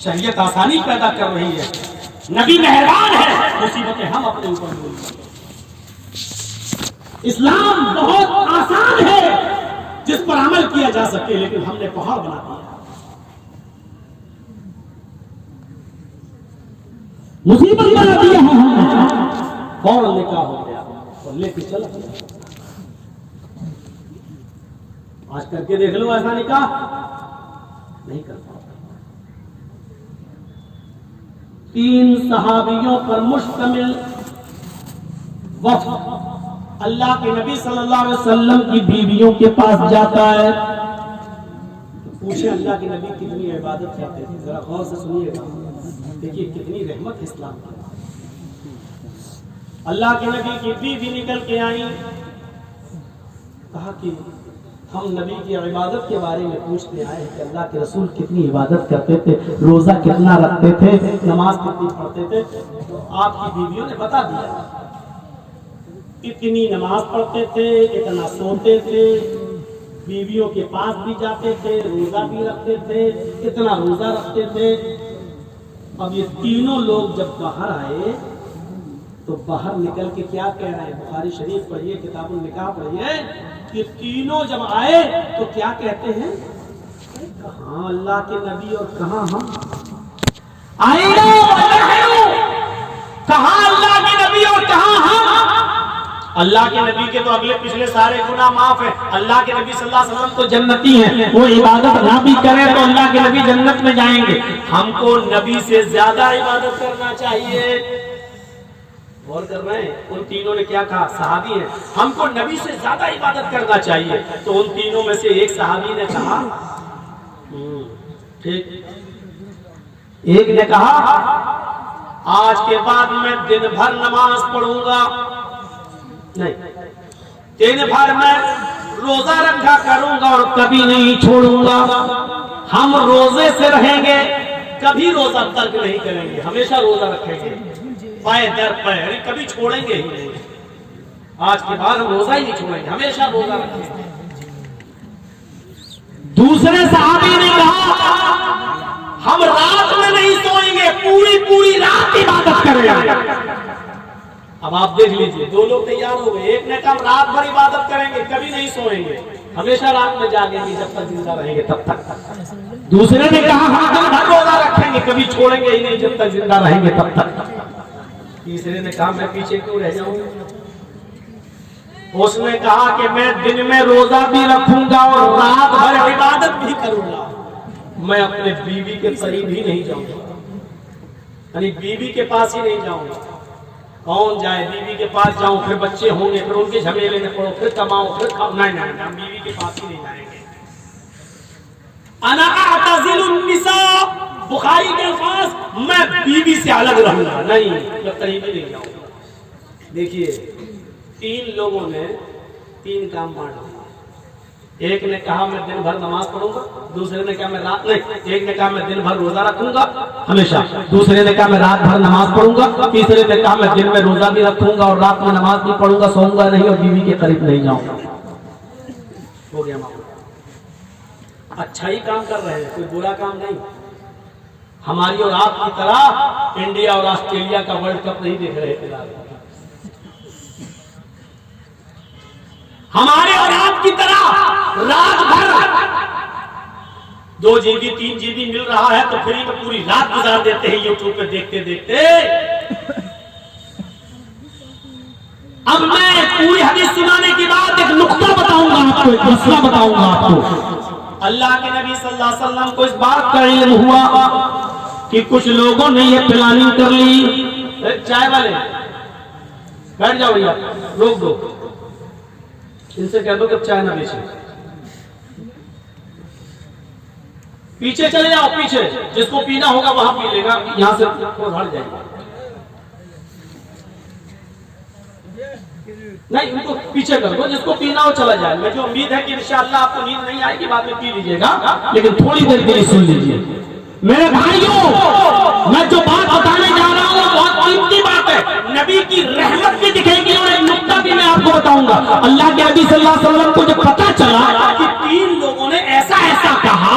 شریعت آسانی پیدا کر رہی ہے، نبی مہربان ہے، مصیبتیں ہم اپنے اوپر لے لیں۔ اسلام بہت آسان ہے جس پر عمل کیا جا سکے، لیکن ہم نے پہاڑ بنا دیا۔ مصیبت بنا دیا ہے ہم نے، فوراً نکاح ہو گیا اور لے کے چلا گیا۔ آج کر کے دیکھ لو ایسا نکاح نہیں کر پاتا۔ 3 صحابیوں پر مشتمل وفد اللہ کے نبی صلی اللہ علیہ وسلم کی بیویوں کے پاس جاتا ہے، پوچھے اللہ کے نبی کتنی عبادت کرتے تھے، ذرا غور سے سنیے گا، دیکھیے کتنی رحمت اسلام کی۔ اللہ کے نبی کی بیوی نکل کے آئی، کہا کہ ہم نبی کی عبادت کے بارے میں پوچھتے آئے ہیں کہ اللہ کے رسول کتنی عبادت کرتے تھے، روزہ کتنا رکھتے تھے، نماز کتنی پڑھتے تھے۔ تو آپ کی بیویوں نے بتا دیا، اتنی نماز پڑھتے تھے، اتنا سوتے تھے، بیویوں کے پاس بھی جاتے تھے، روزہ بھی رکھتے تھے، اتنا روزہ رکھتے تھے۔ اب یہ تینوں لوگ جب باہر آئے تو باہر نکل کے کیا کہہ رہے ہیں؟ بخاری شریف پڑھیے، کتاب النکاح پڑھیے، کہ تینوں جب آئے تو کیا کہتے ہیں؟ کہاں اللہ کے نبی اور کہاں ہم؟ کہاں اللہ کے نبی اور کہاں ہم؟ اللہ کے نبی کے تو اگلے پچھلے سارے گناہ معاف ہیں، اللہ کے نبی صلی اللہ علیہ وسلم تو جنتی ہیں، وہ عبادت نہ بھی کریں تو اللہ کے نبی جنت میں جائیں گے۔ ہم کو نبی سے زیادہ عبادت کرنا چاہیے۔ غور کر رہے ہیں؟ ان تینوں نے کیا کہا؟ صحابی ہیں، ہم کو نبی سے زیادہ عبادت کرنا چاہیے۔ تو ان تینوں میں سے ایک صحابی نے کہا، ٹھیک، ایک نے کہا آج کے بعد میں دن بھر نماز پڑھوں گا نہیں، دن بھر میں روزہ رکھا کروں گا اور کبھی نہیں چھوڑوں گا۔ ہم روزے سے رہیں گے، کبھی روزہ ترک نہیں کریں گے، ہمیشہ روزہ رکھیں گے، پائے در پائے، کبھی چھوڑیں گے ہی نہیں۔ آج کے بعد ہم روزہ ہی نہیں چھوڑیں گے، ہمیشہ روزہ رکھیں گے۔ دوسرے صحابی نے کہا ہم رات میں نہیں سوئیں گے، پوری رات عبادت کریں گے۔ اب آپ دیکھ لیجئے، دو لوگ تیار ہو گئے، ایک نے کہا رات بھر عبادت کریں گے، کبھی نہیں سوئیں گے، ہمیشہ رات میں جاگیں گے، جب تک زندہ رہیں گے تب تک۔ دوسرے نے کہا ہم دن بھر روزہ رکھیں گے، کبھی چھوڑیں گے ہی نہیں، جب تک زندہ رہیں گے تب تک۔ تیسرے نے کہا میں پیچھے کیوں رہ جاؤں؟ اس نے کہا کہ میں دن میں روزہ بھی رکھوں گا اور رات بھر عبادت بھی کروں گا، میں اپنے بیوی کے قریب ہی نہیں جاؤں گا، یعنی بیوی کے پاس ہی نہیں جاؤں گا۔ کون جائے؟ بیوی کے پاس جاؤں، پھر بچے ہوں گے، پھر ان کے جھمیلے میں پڑو، پھر کماؤ، پھر کھاؤ، نہیں، ہم بیوی کے پاس ہی نہیں جائیں گے۔ انا اعتزل النساء، بخاری کے الفاظ، میں بیوی سے الگ رہوں گا، نہیں، میں قریب ہی نہیں جاؤں گا۔ دیکھیے 3 لوگوں نے 3 کام بانٹا۔ ایک نے کہا میں دن بھر نماز پڑھوں گا، دوسرے نے کہا میں رات نہیں، ایک نے کہا میں دن بھر روزہ رکھوں گا ہمیشہ، دوسرے نے کہا میں رات بھر نماز پڑھوں گا، تیسرے نے کہا میں دن میں روزہ بھی رکھوں گا اور رات میں نماز بھی پڑھوں گا، سوؤں گا نہیں اور بیوی کے قریب نہیں جاؤں گا۔ ہو گیا معاملہ۔ اچھا ہی کام کر رہے ہیں، کوئی برا کام نہیں۔ ہماری اور آپ کی طرح انڈیا اور آسٹریلیا کا ورلڈ کپ نہیں دیکھ رہے تھے، ہمارے اور آپ کی طرح رات بھر 2 GB 3 GB مل رہا ہے تو فری میں پوری رات گزار دیتے ہیں یوٹیوب پہ دیکھتے دیکھتے۔ اب میں پوری حدیث سنانے کے بعد ایک نقطہ بتاؤں گا آپ کو، ایک مسئلہ بتاؤں گا آپ کو۔ اللہ کے نبی صلی اللہ علیہ وسلم کو اس بات کا علم ہوا کہ کچھ لوگوں نے یہ پلاننگ کر لی۔ چائے والے بیٹھ جاؤ بھیا، روک دو، ان سے کہہ دو کہ چائے نہ بیچے، پیچھے چلے جاؤ، پیچھے جس کو پینا ہوگا وہاں پی لے گا، یہاں سے ہٹ جائے گا، نہیں ان کو پیچھے کر دو، جس کو پینا ہو چلا جائے۔ مجھے امید ہے کہ انشاءاللہ آپ کو نیند نہیں آئے گی، بعد میں پی لیجئے گا، لیکن تھوڑی دیر کے لیے سن لیجئے۔ میرے بھائیوں، میں جو بات بتانے جا رہا ہوں وہ بہت قیمتی بات ہے، نبی کی رحمت بھی دکھے گی اور ایک نقطہ بھی میں آپ کو بتاؤں گا۔ اللہ کے نبی صلی اللہ علیہ وسلم کو جب پتہ چلا کہ 3 لوگوں نے ایسا کہا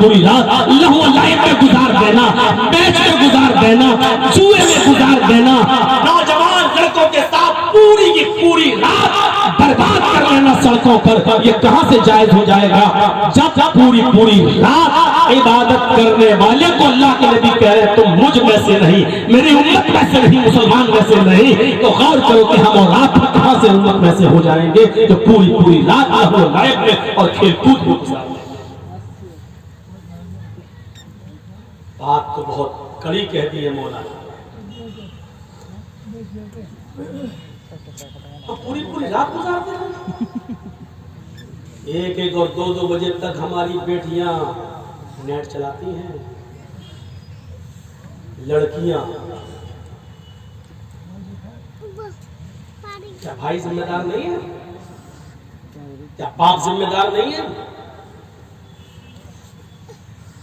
پوری رات لہو لائے میں گزار دینا، میچ میں گزار دینا، جوئے میں گزار دینا، نوجوان لڑکوں کے ساتھ پوری کی پوری رات برباد کر لینا سڑکوں پر، یہ کہاں سے جائز ہو جائے گا جب پوری پوری رات عبادت کرنے والے کو اللہ کے نبی کہہ رہے تم مجھ میں سے نہیں، میری امت میں سے نہیں، مسلمان میں سے نہیں، تو غور کرو کہ ہم اور آپ کہاں سے امت میں سے ہو جائیں گے جو پوری پوری رات لہو لعب میں اور کھیل کود میں گزار لیں گے۔ بات تو بہت کڑی کہہ دی ہے مولانا، ہم پوری پوری رات گزارتے ہیں، ایک ایک اور دو دو بجے تک ہماری بیٹیاں نیٹ چلاتی ہیں، لڑکیاں۔ کیا بھائی ذمہ دار نہیں ہے؟ کیا باپ ذمہ دار نہیں ہے؟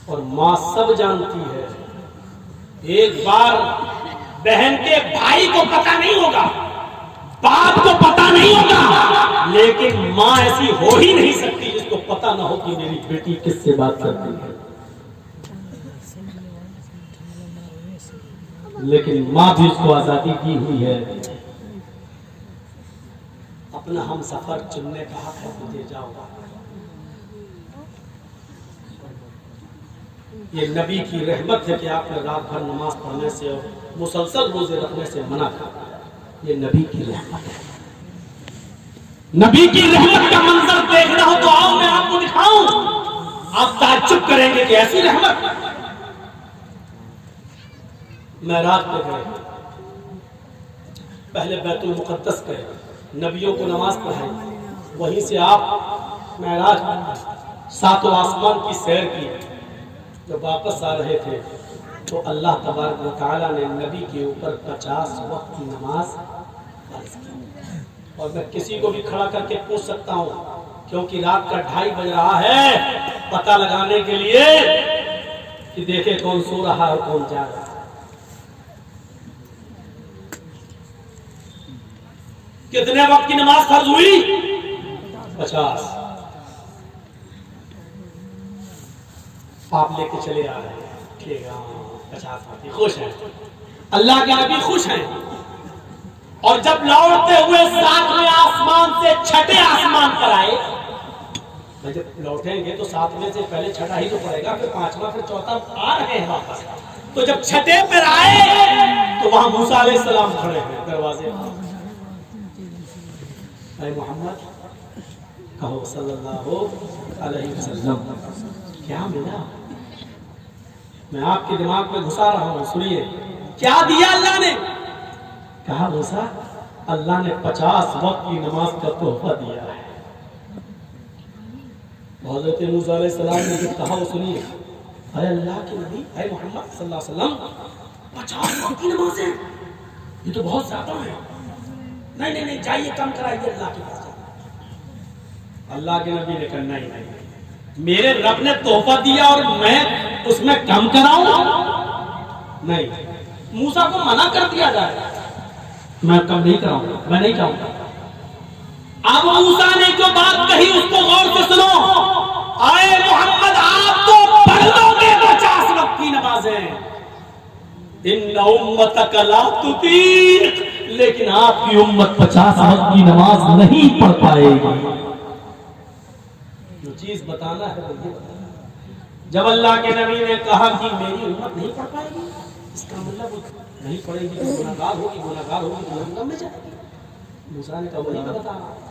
اور ماں سب جانتی ہے، ایک بار بہن کے بھائی کو پتہ نہیں ہوگا، باپ کو پتہ نہیں ہوگا، لیکن ماں ایسی ہو ہی نہیں سکتی جس کو پتہ نہ ہو کہ میری بیٹی کس سے بات کرتی ہے۔ لیکن ماں بھی اس کو آزادی دی ہوئی ہے، اپنا ہم سفر چننے کا حق ہے، مجھے جاؤ۔ یہ نبی کی رحمت ہے کہ آپ نے رات بھر نماز پڑھنے سے اور مسلسل روزے رکھنے سے منع کیا، یہ نبی کی رحمت ہے۔ نبی کی رحمت کا منظر دیکھنا ہو تو آؤ میں آپ کو دکھاؤں، آپ تعجب کریں گے کہ ایسی رحمت۔ میں رات میں گئے، پہلے بیت المقدس گئے، نبیوں کو نماز پڑھائی، وہیں سے آپ معراج ساتوں آسمان کی سیر کی۔ جب واپس آ رہے تھے تو اللہ تبارک و تعالیٰ نے نبی کے اوپر 50 وقت کی نماز فرض کی۔ اور میں کسی کو بھی کھڑا کر کے پوچھ سکتا ہوں، کیونکہ رات کا 2:30 بج رہا ہے، پتہ لگانے کے لیے کہ دیکھے کون سو رہا اور کون جا رہا۔ کتنے وقت کی نماز فرض ہوئی؟ 50۔ آپ لے کے چلے آ رہے ہیں، ٹھیک ہے، 50 وقت خوش ہیں، اللہ کے نبی خوش ہیں۔ اور جب لوٹتے ہوئے 7ویں آسمان سے 6ٹھے آسمان پر آئے، جب لوٹیں گے تو 7ویں سے پہلے 6ٹھا ہی تو پڑے گا، پھر 5واں، پھر 4تھا، آ رہے ہیں واپس۔ تو جب 6ٹھے پر آئے تو وہاں موسیٰ علیہ السلام کھڑے ہیں دروازے پر۔ اے محمد کہو صلی اللہ علیہ وسلم، کیا ملا؟ میں آپ کے دماغ میں گھسا رہا ہوں، سنیے کیا دیا اللہ نے۔ کہا موسیٰ اللہ نے 50 وقت کی نماز کا تحفہ دیا ہے۔ حضرت موسیٰ علیہ السلام نے جو کہا وہ سنیے، اے اللہ کے نبی، اے محمد صلی اللہ علیہ وسلم، 50 وقت کی نمازیں یہ تو بہت زیادہ ہیں، نہیں نہیں جائیے کم کرائیے اللہ کے پاس۔ اللہ کے نبی نے کہا نہیں، میرے رب نے تحفہ دیا اور میں اس میں کم کراؤں؟ نہیں، موسیٰ کو منع کر دیا جائے، میں کم نہیں کراؤں گا، میں نہیں چاہوں گا۔ اب موسیٰ نے جو بات کہی اس کو غور سے سنو، اے محمد آپ تو پڑھ لو گے 50 وقت کی نمازیں، ان امتک لا تطیق، لیکن آپ کی امت 50 وقت کی نماز نہیں پڑھ پائے گی۔ جو چیز بتانا ہے وہ یہ بتانا۔ جب اللہ کے نبی نے کہا کہ میری امت نہیں پڑھ پائے گی، اس کا مطلب نہیں پڑھے گی تو گناہگار ہوگی تو جہنم میں جائے گی۔ موسیٰ نے کہا وہی میں بتا رہا ہوں۔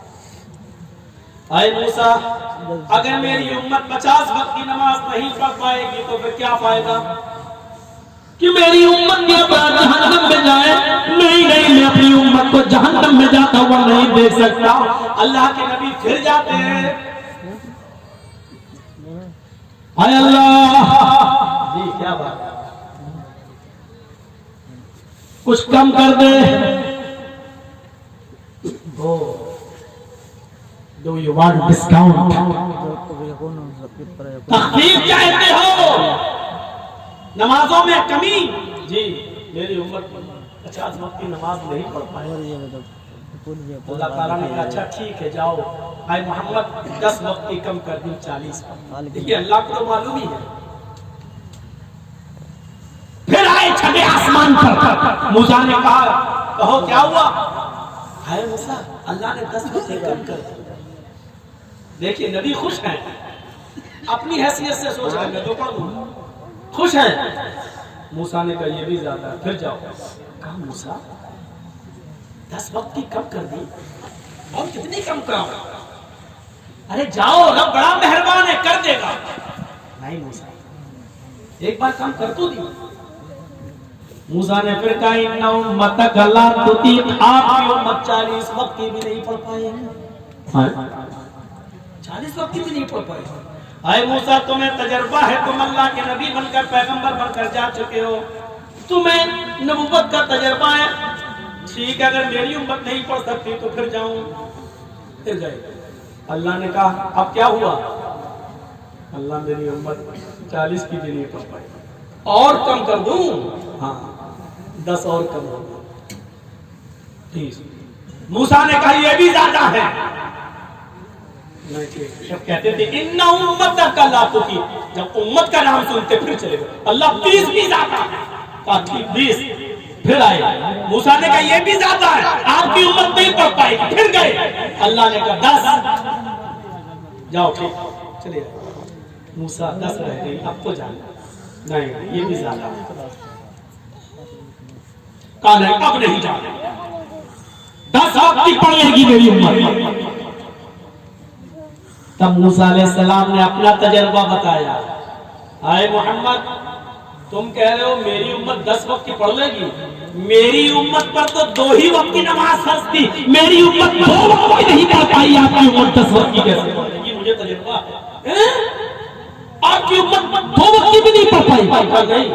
اے موسیٰ اگر میری امت 50 وقت کی نماز نہیں پڑھ پائے گی تو پھر کیا فائدہ کہ میری امت کے بعد جہنم میں جائے؟ نہیں میں اپنی امت کو جہنم میں جاتا ہوا نہیں دیکھ سکتا۔ اللہ کے نبی پھر جاتے ہیں، اے اللہ جی کیا بات، کچھ کم کر دے۔ Do you want discount؟ تخفیف چاہتے ہو، نمازوں میں کمی؟ جی میری امت 50 وقت کی نماز نہیں پڑھ پائے، اللہ تعالیٰ نے کہا اچھا ٹھیک ہے جاؤ، اے محمد 10 وقت کی کم کر دی 40 وقت۔ دیکھیے اللہ کو تو معلوم ہی ہے۔ پھر آئے چھٹے آسمان پر، موسیٰ نے کہا کہو کیا ہوا؟ اے موسیٰ اللہ نے 10 وقت کی کم کر دی۔ دیکھیے نبی خوش ہیں، اپنی حیثیت سے سوچ رہے میں تو پڑھ دوں، خوش ہیں۔ موسیٰ نے کہا یہ بھی زیادہ ہے، پھر جاؤ۔ کہا موسیٰ 10 وقت کی کم کر دی اور کتنی کم کراؤں؟ ارے جاؤ رب بڑا مہربان ہے کر دے گا۔ نہیں موسیٰ ایک بار کم کر تو دی۔ موسیٰ نے پھر کہا ان امتک لا تطیق، آپ کی امت 40 وقت کی بھی نہیں پڑھ پائے گی، 40 وقت کی بھی نہیں پڑھ پائے گی۔ اے موسیٰ تمہیں تجربہ ہے، تم اللہ کے نبی بن کر پیغمبر بن کر جا چکے ہو، تمہیں نبوت کا تجربہ ہے، ٹھیک ہے اگر میری امت نہیں پڑھ سکتی تو پھر جاؤں۔ پھر گئے۔ اللہ نے کہا اب کیا ہوا؟ اللہ میری امت 40 کی بھی نہیں پڑھ پائی، اور کم کر دوں؟ ہاں 10 اور کم ہو گیا 30۔ موسیٰ نے کہا یہ بھی زیادہ ہے۔ جب کہتے تھے ان امت کا لا تطیق، جب امت کا نام سنتے پھر چلے گئے اللہ 20 بھی زیادہ ہے، کہا ٹھیک 20۔ پھر آئے موسیٰ نے کہا یہ بھی زیادہ ہے، آپ کی امت نہیں پڑھ پائے گی، پھر گئے اللہ نے کہا 10۔ جاؤ ٹھیک چلے جاؤ۔ موسیٰ 10 رہ گئی، اب تو جانا نہیں یہ بھی زیادہ ہے، کہا نہیں اب نہیں جانا، 10 آپ کی پڑھ لے گی میری امت۔ تب موسیٰ علیہ السلام نے اپنا تجربہ بتایا، اے محمد تم کہہ رہے ہو میری امت 10 وقت کی پڑھ لے گی، میری امت پر تو 2 ہی وقت کی نماز فرض تھی، میری امت 2 وقت کی نہیں پڑھ پائی، آپ کی امت 10 وقت کی کیسے پڑھ لے گی؟ مجھے تجربہ ہے، آپ کی امت 2 وقت کی بھی نہیں پڑھ پائی، نہیں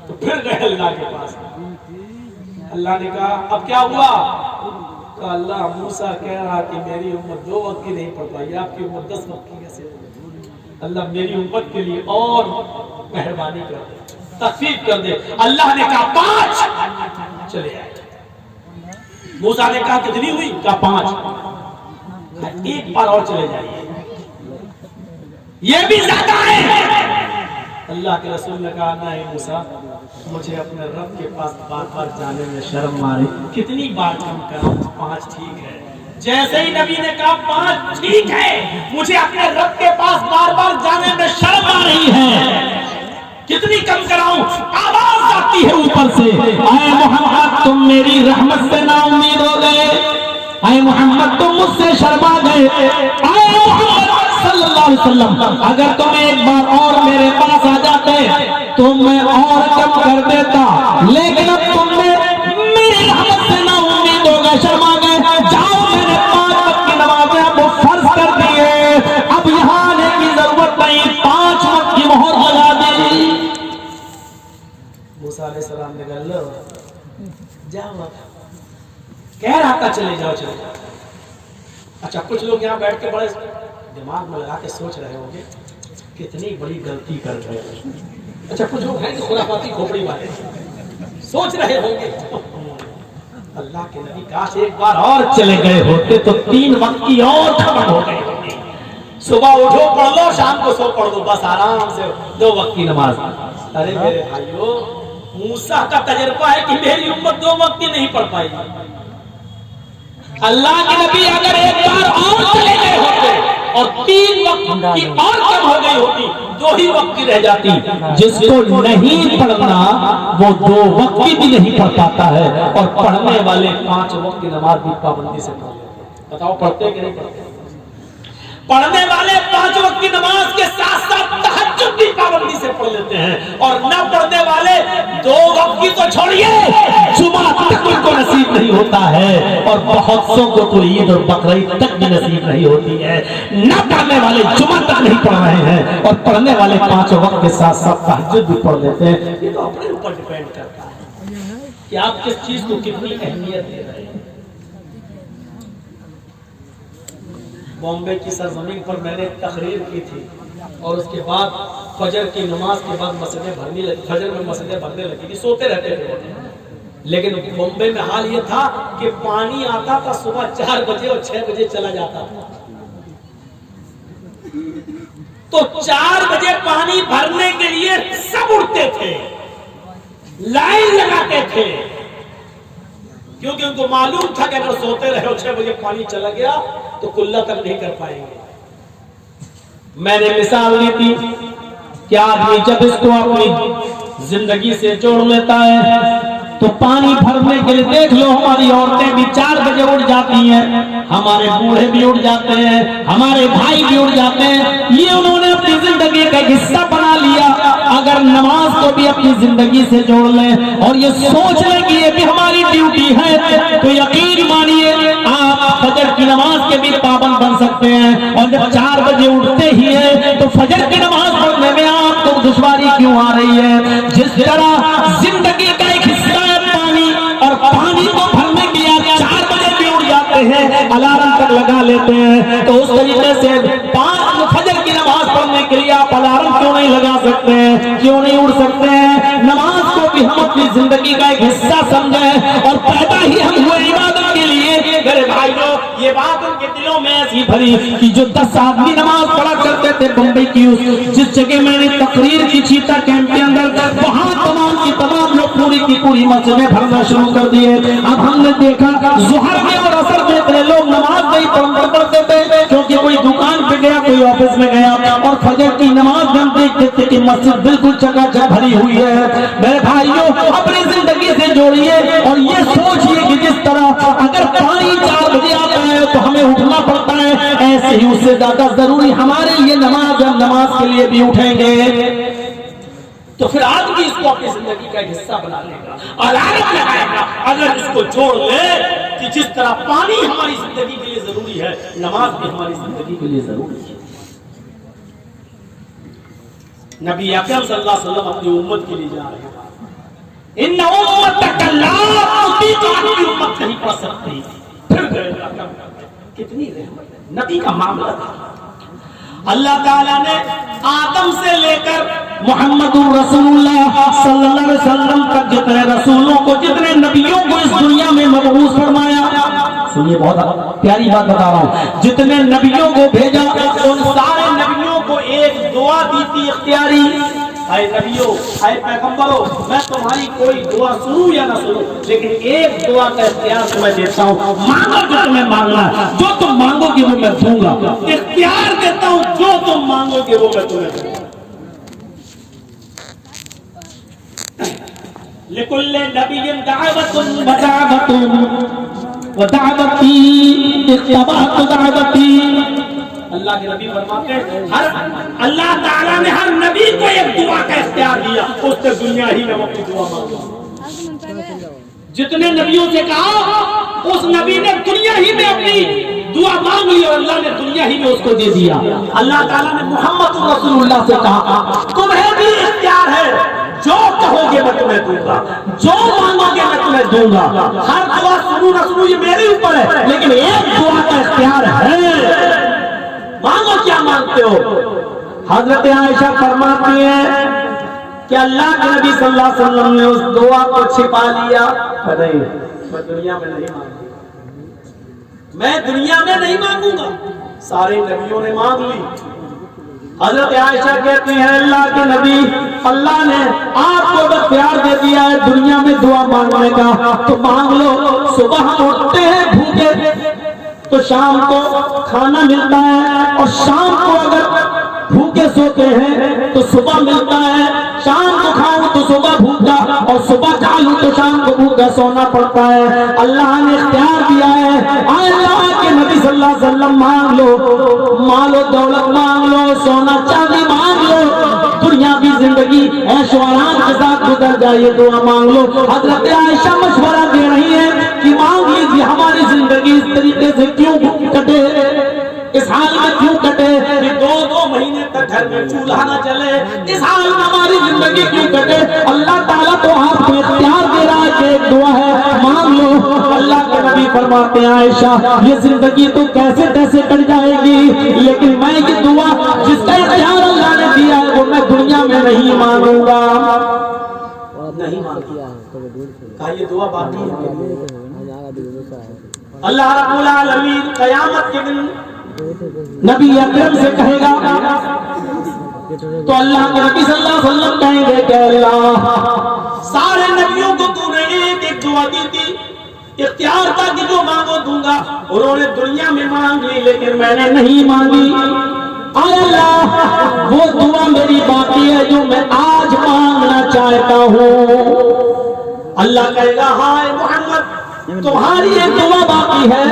تو پھر گئے اللہ کے پاس۔ اللہ نے کہا اب کیا ہوا؟ کہ اللہ موسیٰ کہہ رہا کہ میری امت 2 وقت کی نہیں پڑھ پائی، آپ کی امت 10 وقت کی کیسے پڑھ پائی؟ اللہ میری امت کے لیے اور مہربانی کر دے، تخفیف کر دے۔ اللہ نے کہا 5، چلے آئے۔ موسیٰ نے کہا کتنی ہوئی؟ کہا 5۔ ایک بار اور چلے جائیے، یہ بھی زیادہ ہے۔ اللہ کے رسول نے کہا نہیں موسیٰ مجھے اپنے رب کے پاس بار بار جانے میں شرم آئی، کتنی بار کم کراؤں؟ 5 ٹھیک ہے۔ جیسے ہی نبی نے کہا 5 ٹھیک ہے، مجھے اپنے رب کے پاس بار بار جانے میں شرم آ رہی ہے، کتنی کم کراؤں؟ آواز آتی ہے اوپر سے، اے محمد تم میری رحمت سے نا امید ہو گئے، اے محمد تم مجھ سے شرما گئے، اے محمد صلی اللہ علیہ وسلم اگر تم ایک بار اور میرے پاس آ جاتے تو میں اور کم کر دیتا، لیکن اب تم نے میری رحمت سے نا امید ہو گئے، شرما گئے، جاؤ میں نے 5 وقت کی نمازیں اب فرض کر دی ہے، اب یہاں آنے کی ضرورت نہیں، 5 وقت کی مہر لگا دی۔ موسیٰ علیہ السلام نے کہا لو جاؤ، کہہ رہا تھا چلے جاؤ چلے جاؤ۔ اچھا کچھ لوگ یہاں بیٹھ کے بڑے دماغ میں لگا کے سوچ رہے ہوں گے کتنی بڑی غلطی کر رہے ہیں۔ اچھا کچھ لوگ ہیں کہ خرافاتی کھوپڑی والے سوچ رہے ہوں گے اللہ کے نبی کاش ایک بار اور چلے گئے ہوتے تو 3 وقت کی اور ختم ہو گئے ہوتے، صبح اٹھو پڑھ لو شام کو سو پڑھ لو، بس آرام سے 2 وقت کی نماز۔ ارے میرے بھائیو موسیٰ کا تجربہ ہے کہ میری امت 2 وقت کی نہیں پڑھ پائی، اللہ کے نبی اگر ایک بار اور چلے گئے ہوتے اور 3 وقت کی اور کم ہو گئی ہوتی 2 ہی وقت کی رہ جاتی۔ جس کو نہیں پڑھنا وہ 2 وقت کی بھی نہیں پڑھ پاتا ہے، اور پڑھنے والے 5 وقت کی نماز بھی پابندی سے پڑھ لیتے ہیں۔ بتاؤ پڑھتے کہ نہیں پڑھتے؟ پڑھنے والے 5 وقت کی نماز کے ساتھ ساتھ تہجد بھی پابندی سے پڑھ لیتے ہیں، اور نہ پڑھنے والے 2 وقت کی تو چھوڑیے جمعہ تک ان کو نصیب نہیں ہوتا ہے، اور بہت سو کو تو عید اور بقرعید تک بھی نصیب نہیں ہوتی ہے۔ نہ پڑھنے والے جمعہ تک نہیں پڑھ رہے ہیں، اور پڑھنے والے 5 وقت کے ساتھ ساتھ تہجد بھی پڑھ لیتے ہیں۔ یہ تو اپنے اوپر ڈیپینڈ کرتا ہے کہ آپ کس چیز کو کتنی اہمیت دے رہے ہیں۔ بامبے کی سرزمین پر میں نے ایک تقریر کی تھی، اور اس کے بعد فجر کی نماز کے بعد مسجدیں بھرنے لگی، فجر میں مسجدیں بھرنے لگی تھی، سوتے رہتے تھے لیکن بمبئی میں حال یہ تھا کہ پانی آتا تھا صبح 4 بجے اور 6 بجے چلا جاتا تھا. تو 4 بجے پانی بھرنے کے لیے سب اٹھتے تھے, لائن لگاتے تھے, کیونکہ ان کو معلوم تھا کہ اگر سوتے رہے اور 6 بجے پانی چلا گیا تو کلہ تک نہیں کر پائیں گے. میں نے مثال لی تھی کہ آدمی جب اس کو اپنی زندگی سے جوڑ لیتا ہے تو پانی بھرنے کے لیے دیکھ لو ہماری عورتیں بھی 4 بجے اٹھ جاتی ہیں, ہمارے بوڑھے بھی اٹھ جاتے ہیں, ہمارے بھائی بھی اٹھ جاتے ہیں. یہ انہوں نے اپنی زندگی کا حصہ بنا لیا. اگر نماز کو بھی اپنی زندگی سے جوڑ لیں اور یہ سوچ لیں کہ یہ بھی ہماری ڈیوٹی ہے تو یقین مانیے آپ فجر کی نماز کے بھی پابند بن سکتے ہیں. اور جب 4 بجے اٹھتے ہی ہیں تو فجر کی نماز پڑھنے میں آپ کو دشواری کیوں آ رہی ہے؟ جس طرح زندگی کا ایک حصہ پانی, اور پانی کو بھرنے کے لیے 4 بجے بھی اٹھ جاتے ہیں, الارم تک لگا لیتے ہیں, تو اس طریقے سے فجر کی نماز پڑھنے کے لیے آپ الارم کیوں نہیں لگا سکتے ہیں, کیوں نہیں اٹھ سکتے ہیں؟ نماز کو بھی ہم اپنی زندگی کا ایک حصہ سمجھیں اور پیدا ہی ہم ہوئے عبادت کے لیے. میرے بھائیوں, یہ بات ان کے دلوں میں ایسی بھری کہ جو 10 آدمی نماز پڑھا کرتے تھے بمبئی کی جس جگہ میں نے تقریر کی چیتا کیمپ کے اندر, وہاں تمام کی تمام لوگ پوری کی پوری مسجدیں بھرنا شروع کر دیے. اب ہم نے دیکھا ظہر میں اور عصر میں اتنے لوگ نماز نہیں پڑھتے تھے کیونکہ کوئی دکان پہ گیا, کوئی آفس میں گیا, اور فجر کی نماز میں ہم دیکھتے تھے کہ مسجد بالکل چکا چک بھری ہوئی ہے. میرے بھائیوں, اپنی زندگی سے جوڑیے اور یہ سوچئے کہ جس طرح اگر پانی 4 بجے آتا ہے تو ہمیں اٹھنا پڑتا ہے, ایسے ہی اس سے زیادہ ضروری ہمارے لیے نماز, ہم نماز کے لیے بھی اٹھیں گے تو پھر آدمی اس کو اپنی زندگی کا ایک حصہ بنا لے گا, الارم لگائے گا. اگر اس کو جوڑ لے کہ جس طرح پانی ہماری زندگی کے لیے ضروری ہے, نماز بھی ہماری زندگی کے لیے ضروری ہے. نبی اکرم صلی اللہ علیہ وسلم اپنی امت کے لیے جا رہے ہیں. ان امتک لا تطیق, اپنی امت نہیں پڑھ سکتی. پھر گئے, کتنی رحمت ہے. نبی کا معاملہ تھا. اللہ تعالیٰ نے آدم سے لے کر محمد رسول اللہ صلی اللہ علیہ وسلم تک جتنے رسولوں کو, جتنے نبیوں کو اس دنیا میں مبعوث فرمایا, سنیے بہت پیاری بات بتا رہا ہوں, جتنے نبیوں کو بھیجا ان سارے نبیوں کو ایک دعا دی تھی اختیاری. اے نبیوں, اے پیغمبروں, میں تمہاری کوئی دعا سنوں یا نہ سنوں, لیکن ایک دعا کا اختیار تمہیں دیتا ہوں, مانگو جو تمہیں مانگنا ہے, جو تم مانگو گے وہ میں دوں گا. اختیار دیتا ہوں, جو تم مانگو گے وہ میں تمہیں دوں گا. لکل نبی دعوت ودعوت ودعوتی اتبعت دعوتی. اللہ کے نبی فرماتے ہیں اللہ تعالیٰ نے ہر نبی کو ایک دعا کا اختیار دیا, اس سے دنیا ہی میں اپنی دعا مانگا. جتنے نبیوں سے کہا اس نبی نے دنیا ہی میں اپنی دعا مانگ لی اور اللہ نے دنیا ہی میں اس کو دے دیا. اللہ تعالیٰ نے محمد رسول اللہ سے کہا تمہیں بھی اختیار ہے, جو کہو گے میں تمہیں دوں گا, جو مانگو گے میں تمہیں دوں گا. ہر دعا سنو نہ سنو یہ میرے اوپر ہے, لیکن ایک دعا کا اختیار ہے, مانگو کیا مانگتے ہو. حضرت عائشہ فرماتی ہیں کہ اللہ کے نبی صلی اللہ علیہ وسلم نے اس دعا کو چھپا لیا. نہیں, میں دنیا میں نہیں مانگوں گا, میں دنیا میں نہیں مانگوں گا. سارے نبیوں نے مانگ لی. حضرت عائشہ کہتی ہیں اللہ کے نبی, اللہ نے آپ کو اختیار دے دیا ہے دنیا میں دعا مانگنے کا, تو مانگ لو. صبح ہم اٹھتے ہیں بھوکے تو شام کو کھانا ملتا ہے, اور شام کو اگر بھوکے سوتے ہیں تو صبح ملتا ہے. شام کو کھاؤ تو صبح بھوکا, اور صبح کھا لوں تو شام کو بھوکا سونا پڑتا ہے. اللہ نے اختیار دیا ہے, اللہ کے نبی صلی اللہ علیہ وسلم مانگ لو, مال و دولت مانگ لو, سونا چاندی مانگ لو, دنیاوی زندگی عیش و آرام کے ساتھ گزر جائے, دعا مانگ لو. حضرت عائشہ مشورہ دے رہی ہے کہ مانگ لیجیے, ہماری زندگی اس طریقے سے کیوں کٹے, اس حال میں کیوں کٹے کہ 2 مہینے تک گھر میں چولہا نہ چلے, اس حال میں ہماری زندگی کیوں کٹے. اللہ تعالیٰ تو آپ کو اختیار دے رہا ہے کہ ایک دعا ہے, مانگ لو. اللہ کے نبی فرماتے ہیں عائشہ یہ زندگی تو کیسے کیسے کٹ جائے گی, لیکن میں یہ دعا جس کا اختیار اللہ نے دیا ہے وہ میں دنیا میں نہیں مانگوں گا. نہیں مانگی. کہا یہ دعا باقی ہے. اللہ رب العالمین قیامت کے دن نبی اکرم سے کہے گا تو اللہ کے نبی صلی اللہ علیہ وسلم کہیں گے کہ اللہ سارے نبیوں کو تو نے ایک دعا دی تھی, اختیار تھا کہ جو مانگو دوں گا, انہوں نے دنیا میں مانگ لی لیکن میں نے نہیں مانگی. اے اللہ وہ دعا میری باقی ہے جو میں آج مانگنا چاہتا ہوں. اللہ کہے گا ہاں محمد تمہاری ایک دعا باقی ہے,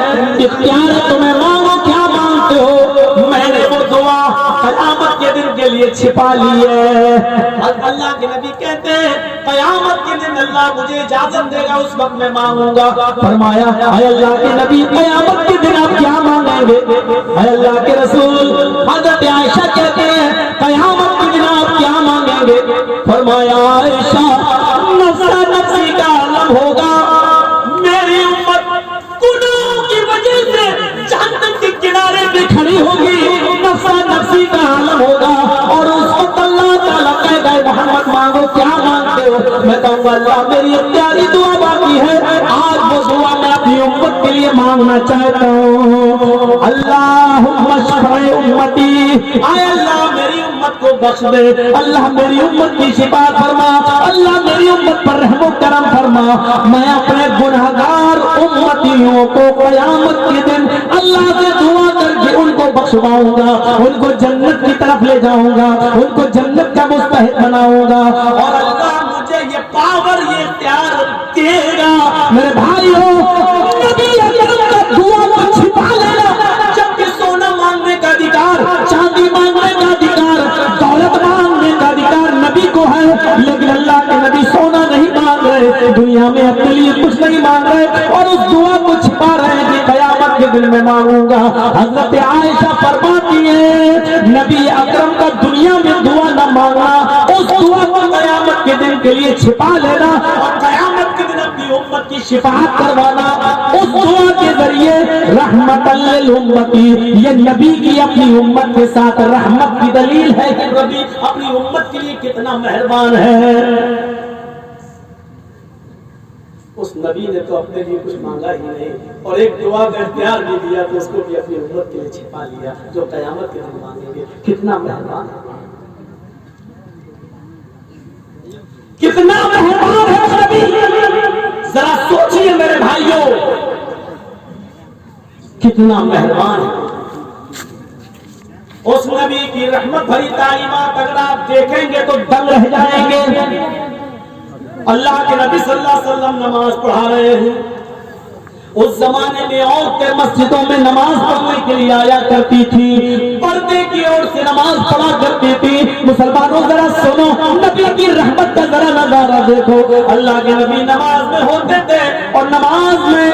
اختیار ہے تمہیں مانگو کیا مانگتے ہو, میں نے وہ دعا قیامت کے دن کے لیے چھپا لی ہے. اللہ کے نبی کہتے ہیں قیامت کے دن اللہ مجھے اجازت دے گا اس وقت میں مانگوں گا. فرمایا اے اللہ کے نبی قیامت کے دن آپ کیا مانگیں گے؟ اے اللہ کے رسول حضرت عائشہ کہتے ہیں قیامت کے دن آپ کیا مانگیں گے؟ فرمایا عائشہ نفسا نفسی کا عالم ہوگا, میری امت گناہوں کی وجہ سے جہنم کے کنارے پہ کھڑی ہوگی, نفسا نفسی کا عالم ہوگا اور اس وقت اللہ تعالیٰ کہے گا محمد مانگو کیا مانگتے ہو؟ میں کہوں گا اللہ میری اختیاری دعا باقی ہے, آج وہ دعا میں اپنی امت کے لیے مانگنا چاہتا ہوں. اللہم اشفع امتی, اے اللہ میری امت کو بخش دے, اللہ میری امت کی شفاعت فرما, اللہ میری امت پر رحم و کرم فرما. میں اپنے گناہگار امتیوں کو قیامت کے دن اللہ سے دعا کر کے ان کو بخشواؤں گا, ان کو جنت کی طرف لے جاؤں گا, ان کو جنت کا مستحق بناؤں گا, اور اللہ مجھے یہ پاور یہ اختیار دے گا. میرے بھائیوں نبی اکرم کا دعا کو چھپا لینا, جبکہ سونا مانگنے کا ادھیکار, چاندی مانگنے کا ادھیکار, دولت مانگنے کا ادھیکار نبی کو ہے, لیکن اللہ کے نبی سونا نہیں مانگ رہے, دنیا میں اپنے لیے کچھ نہیں مانگ رہے اور اس دعا کو چھپا رہے ہیں کہ قیامت کے دن میں مانگوں گا. حضرت عائشہ فرماتی ہے نبی اکرم کا دنیا میں دعا نہ مانگنا, اس دعا کو قیامت کے دن کے لیے چھپا لینا اور قیامت کے دن اپنی امت کی شفاعت کروانا. اس دعا کے ذریعے رحمت للامتی, یہ نبی کی اپنی امت کے ساتھ رحمت کی دلیل ہے کہ نبی اپنی امت کے لیے کتنا مہربان ہے. اس نبی نے تو اپنے لیے کچھ مانگا ہی نہیں اور ایک دعا کا اختیار بھی دیا تو اس کو بھی اپنی امت کے لیے چھپا لیا, جو قیامت کے دن مانگیں گے. کتنا مہربان ہے, کتنا مہربان ہے نبی. ذرا سوچئے میرے بھائیوں کتنا مہربان ہے. اس نبی کی رحمت بھری تعلیمات اگر آپ دیکھیں گے تو دنگ رہ جائیں گے. اللہ کے نبی صلی اللہ علیہ وسلم نماز پڑھا رہے ہیں. اس زمانے میں عورتیں مسجدوں میں نماز پڑھنے کے لیے آیا کرتی تھی, پردے کی اور سے نماز پڑھا کرتی تھی. مسلمانوں ذرا سنو, نبی کی رحمت کا ذرا نظارہ دیکھو. اللہ کے نبی نماز میں ہوتے تھے اور نماز میں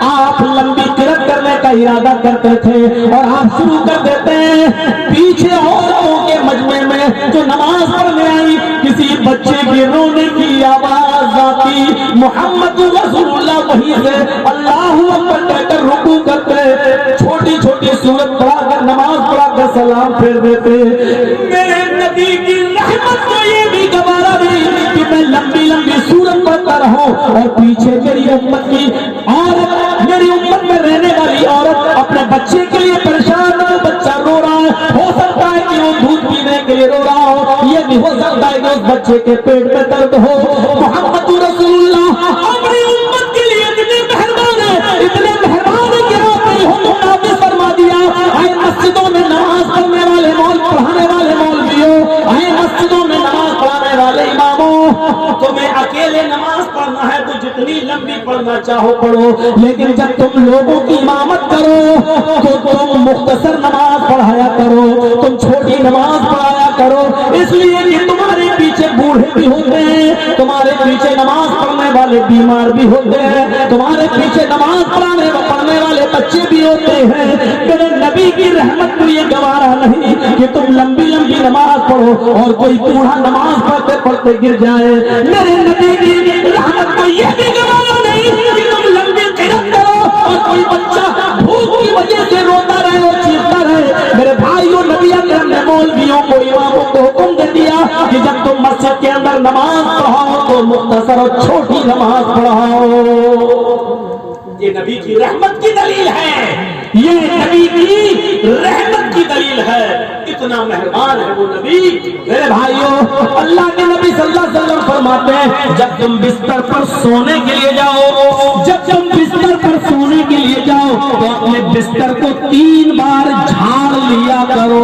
آپ لمبی قرات کرنے کا ارادہ کرتے تھے اور آپ شروع کر دیتے ہیں. پیچھے عورتوں کے مجمع میں جو نماز پڑھنے آئی کسی بچے کی رونے کی آواز آتی, محمد رسول اللہ وہی سے اللہ اکبر کہہ کر رکوع کرتے, چھوٹی چھوٹی سورت پڑھا کر نماز پڑھا کر سلام پھیر دیتے. میرے نبی کی رحمت کو یہ بھی گوارا نہیں کہ میں لمبی لمبی سورت پڑھتا رہوں اور پیچھے میری امت کی عورت, میری امت میں رہنے والی عورت اپنے بچے کے لیے پریشان ہو, بچہ رو رہا ہے, ہو سکتا ہے کہ وہ دودھ پینے کے لیے رو رہا ہو, یہ بھی ہو سکتا ہے کہ اس بچے کے پیٹ میں درد ہو. محمد رسول اللہ اپنی امت کے لیے اتنے مہربان ہیں, اتنے مہربان ہیں کہ آپ نے حکم نافذ فرما دیا. آئے مسجدوں میں نماز پڑھنے والے مول پڑھانے والے مولویوں, آئے مسجدوں میں نماز پڑھانے والے اماموں, تمہیں اکیلے نماز پڑھنا ہے تو جتنی لمبی پڑھنا چاہو پڑھو, لیکن جب تم لوگوں کی امامت کرو تو تم مختصر نماز پڑھایا کرو, تم چھوٹی نماز پڑھایا کرو. اس لیے کہ تمہارے پیچھے بوڑھے بھی ہوتے ہیں, تمہارے پیچھے نماز پڑھنے والے بیمار بھی ہوتے ہیں, تمہارے پیچھے نماز پڑھنے والے بچے بھی ہوتے ہیں. میرے نبی کی رحمت کو یہ گوارا نہیں کہ تم لمبی لمبی نماز پڑھو اور کوئی بوڑھا نماز پڑھتے پڑھتے گر جائے. میرے نبی کی رحمت کو یہ بھی گوارا نہیں کہ تم لمبی قرات کرو اور کوئی بچہ بھوک کی وجہ سے روتا رہے اور چیختا رہے. میرے بھائیوں نبی اکرم نے مولویوں کو اماموں کو حکم دے دیا کہ جب تم مسجد کے اندر نماز پڑھاؤ تو مختصر کرو چھوٹی نماز پڑھاؤ. یہ نبی کی رحمت کی دلیل ہے, یہ نبی کی رحمت کی دلیل ہے. اتنا مہربان ہے وہ نبی. میرے بھائیوں, اللہ کے نبی صلی اللہ علیہ وسلم فرماتے ہیں جب تم بستر پر سونے کے لیے جاؤ, جب تم بستر پر سونے کے لیے جاؤ تو اپنے بستر کو 3 بار جھاڑ لیا کرو.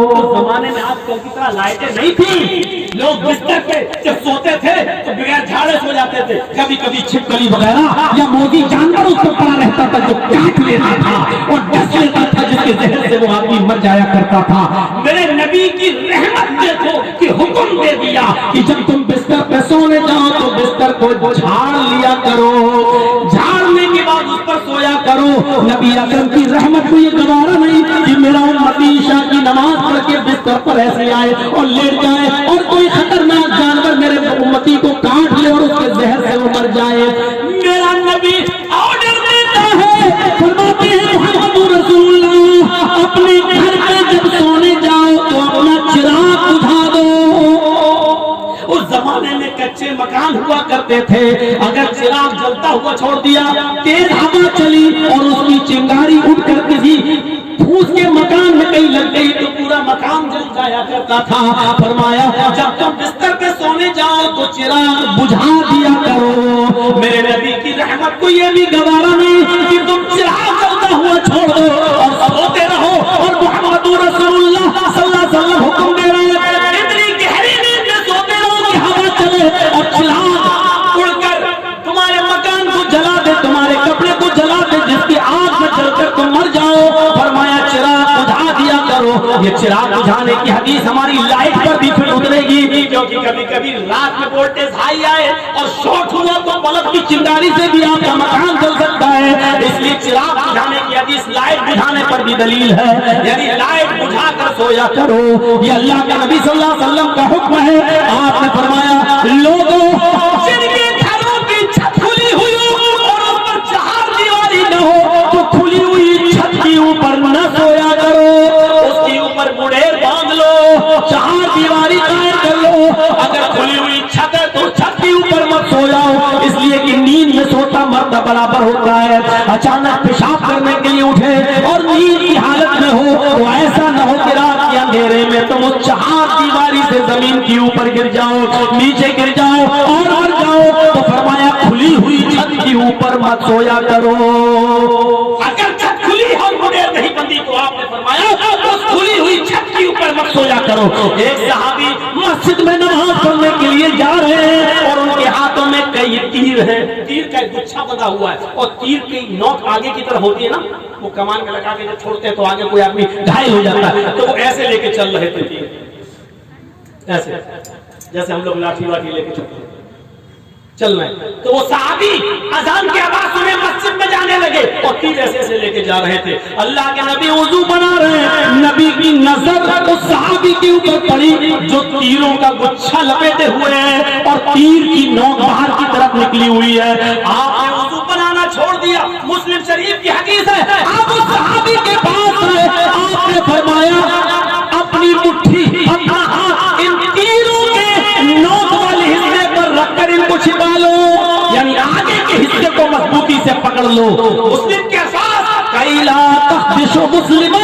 اس زمانے میں آج کل کی طرح لائٹیں نہیں تھی, لوگ بستر پہ جب سوتے تھے تو بغیر جھاڑے سو جاتے تھے. کبھی کبھی چھپکلی وغیرہ یا موذی جانور اس پر پڑا رہتا تھا جو کاٹ لیتا تھا اور ڈس لیتا تھا, جس کے زہر سے وہ آدمی مر جایا کرتا تھا. میرے نبی کی رحمت دیکھو کہ حکم دے دیا کہ جب تم بستر پہ سونے جاؤ تو بستر کو جھاڑ لیا کرو, جھاڑنے کے بعد اس پر سویا کرو. نبی اکرم کی رحمت کو یہ گوارا نہیں کہ میرا امتی عشاء کی نماز پڑھ کے بستر پر ایسے آئے اور لیٹ جائے اور کوئی خطرناک جانور میرے امتی کو کاٹ لے اور اس کے زہر سے وہ مر جائے. میرا نبی آرڈر دیتا ہے, فرماتے ہیں محمد رسول اللہ اپنے گھر پہ جب سونے جاؤ تو اپنا چراغ بجھا دو. اس زمانے میں کچے مکان ہوا کرتے تھے, اگر چراغ جلتا ہوا چھوڑ دیا, تیز ہوا چلی اور اس کی چنگاری اٹھ کر کسی پھوس کے مکان میں کہیں لگ گئی تو پورا مکان جل جایا کرتا تھا. فرمایا جب تم بستر پہ سونے جاؤ تو چراغ بجھا دیا کرو. میرے نبی کی رحمت کو یہ بھی گوارا نہیں کہ تم چراغ جلتا ہوا چھوڑ دو اور سوتے رہو. اور محمد رسول اللہ صلی اللہ علیہ وسلم حکم دے رہے ہیں اتنی گہری نیند میں سوتے رہو کہ ہوا چلے اور چراغ اڑ کر تمہارے مکان کو جلا دے, تمہارے کپڑے کو جلا دے, جس کی آگ میں جل کر تم مر جاؤ. فرمایا چراغ بجھا دیا کرو. یہ چراغ بجھانے کی حدیث ہماری لائٹ پر بھی پھر اترے گی, کیونکہ کبھی کبھی رات میں وولٹیج ہائی آئے اور شارٹ ہوا تو بلب کی چنگاری سے بھی آپ کا مکان جل سکتا ہے. اس لیے چراغ بجھانے کی حدیث لائٹ بجھانے پر بھی دلیل ہے, یعنی لائٹ بجھا کر سویا کرو. یہ اللہ کے نبی صلی اللہ علیہ وسلم کا حکم ہے. آپ نے فرمایا لوگوں جن کے گھروں کی چھت کھلی ہوئی ہو اور اس پر چہار دیواری نہ ہو تو کھلی ہوئی چھت کے اوپر نہ سویا کرو, اس کے اوپر مڑیر باندھ لو, چہار دیواری قائم کر لو. اگر کھلی ہوئی چھت ہے تو چھت کے اوپر مت سو جاؤ, اس لیے کہ نیند میں سوتا مرد برابر ہوتا ہے. اچانک پیشاب کرنے کے لیے اٹھے اور نیند کی حالت میں ہو تو ایسا نہ ہو کہ رات کے اندھیرے میں تم اس چہار دیواری سے زمین کے اوپر گر جاؤ, نیچے گر جاؤ اور مر جاؤ. تو فرمایا کھلی ہوئی چھت کے اوپر مت سویا کرو. اگر چھت کھلی اور مڑیر نہیں بندی تو آپ نے فرمایا اس کھلی ہوئی چھت کے اوپر مت سویا کرو. ایک صحابی مسجد میں نماز پڑھنے کے لیے جا رہے ہیں اور ان کے ہاتھوں میں کئی تیر ہیں, تیر کا ایک گچھا بندھا ہوا ہے اور تیر کی نوک آگے کی طرف ہوتی ہے نا, وہ کمان میں لگا کے جب چھوڑتے ہیں تو آگے کوئی آدمی گھائل ہو جاتا ہے, تو وہ ایسے لے کے چل رہے تھے تیر, ایسے جیسے ہم لوگ لاٹھی واٹھی لے کے چلتے ہیں چل رہے ہیں. تو وہ صحابی اذان کی آواز سنے مسجد میں جانے لگے اور تیر ایسے ایسے لے کے جا رہے تھے. اللہ کے نبی وضو بنا رہے ہیں, نبی کی نظر اس صحابی کے اوپر پڑی جو تیروں کا گچھا لپیٹے ہوئے ہیں اور تیر کی نوک باہر کی طرف نکلی ہوئی ہے. آپ نے وضو بنانا چھوڑ دیا, مسلم شریف کی حدیث ہے. آپ اس صحابی کے پاس آئے, آپ نے فرمایا اپنی مٹھی, اپنا ہاتھ ان تیروں کے نوک والے حصے پر رکھ کر ان کو چھپا لو, یعنی آگے کے حصے کو مضبوطی سے پکڑ لو. مسلم کے ساتھ کئی لا تخدش مسلم,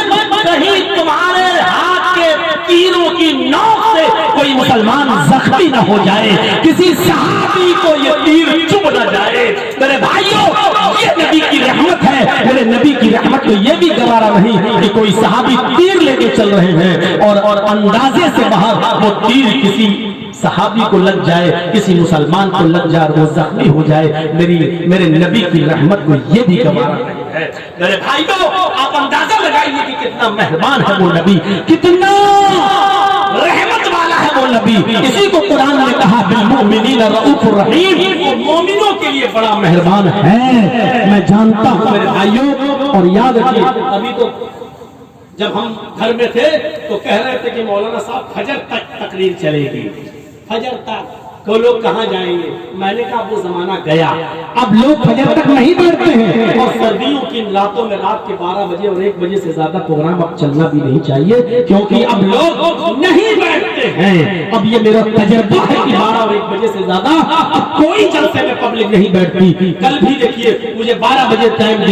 کہیں تمہارے ہاتھ کے تیروں کی نوک سے کوئی مسلمان زخمی نہ ہو جائے, کسی صحابی کو یہ تیر چبھ نہ جائے. میرے بھائیوں یہ نبی کی رحمت ہے. میرے نبی کی رحمت کو یہ بھی گوارا نہیں کہ کوئی صحابی تیر لے کے چل رہے ہیں اور اندازے سے باہر وہ تیر کسی صحابی کو لگ جائے, کسی مسلمان کو لگ جائے, وہ زخمی ہو جائے. میرے نبی کی رحمت کو یہ بھی گوارا نہیں ہے. میرے بھائیوں آپ اندازہ لگائیے کہ کتنا مہربان ہے وہ نبی, کتنا رحمت والا ہے وہ نبی. اسی کو قرآن نے کہا بالمؤمنین رؤوف الرحیم, وہ مومنوں کے لیے بڑا مہربان ہے. میں جانتا ہوں میرے بھائیوں, اور یاد رکھیے ابھی تو جب ہم گھر میں تھے تو کہہ رہے تھے کہ مولانا صاحب فجر تک تقریر چلے گی, فجر تک. کہ لوگ کہاں جائیں گے؟ میں نے کہا وہ زمانہ گیا، اب لوگ فجر تک نہیں بیٹھتے ہیں، اور سردیوں کی راتوں میں رات کے 12 بجے اور 1 بجے سے زیادہ پروگرام اب چلنا بھی نہیں چاہیے، کیونکہ اب لوگ نہیں بیٹھتے ہیں۔ اب یہ میرا تجربہ ہے کہ 12 اور 1 بجے سے زیادہ اب کوئی جلسے میں پبلک نہیں بیٹھتی۔ کل بھی دیکھیے مجھے 12 بجے ٹائم